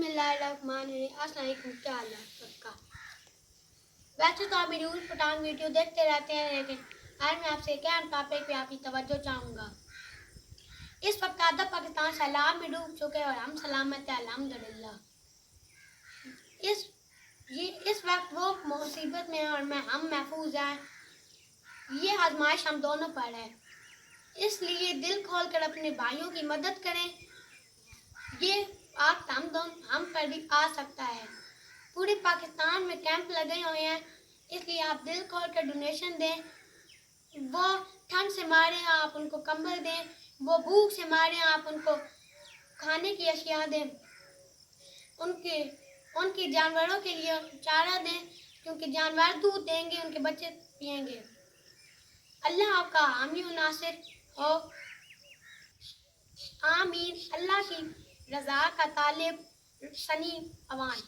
बिस्मिल्लाहिर्रहमानिर्रहीम। अस्सलाम वालेकुम। क्या हाल है सबका? वैसे तो आप मेरी उल पठान वीडियो देखते रहते हैं, लेकिन आज मैं आपसे एक अहम टॉपिक पे आपकी तवज्जो चाहूँगा। इस वक्त आधा पाकिस्तान सैलाब में डूब चुके और हम सलामत हैं अल्हम्दुलिल्लाह। इस वक्त वो मुसीबत में हैं और हम महफूज हैं। ये आजमाइश हम दोनों पर है, इसलिए दिल खोल कर अपने भाइयों की मदद करें। ये वक्त हम पर भी आ सकता है। पूरे पाकिस्तान में कैंप लगे हुए हैं, इसलिए आप दिल खोल कर डोनेशन दें। वो ठंड से मारे आप उनको कंबल दें, वो भूख से मारे आप उनको खाने की अशिया दें, उनके जानवरों के लिए चारा दें, क्योंकि जानवर दूध देंगे, उनके बच्चे पिएंगे। अल्लाह आपका हामी व नासिर हो। आमीन। अल्लाह की रज़ा का तालिब सनी अवान।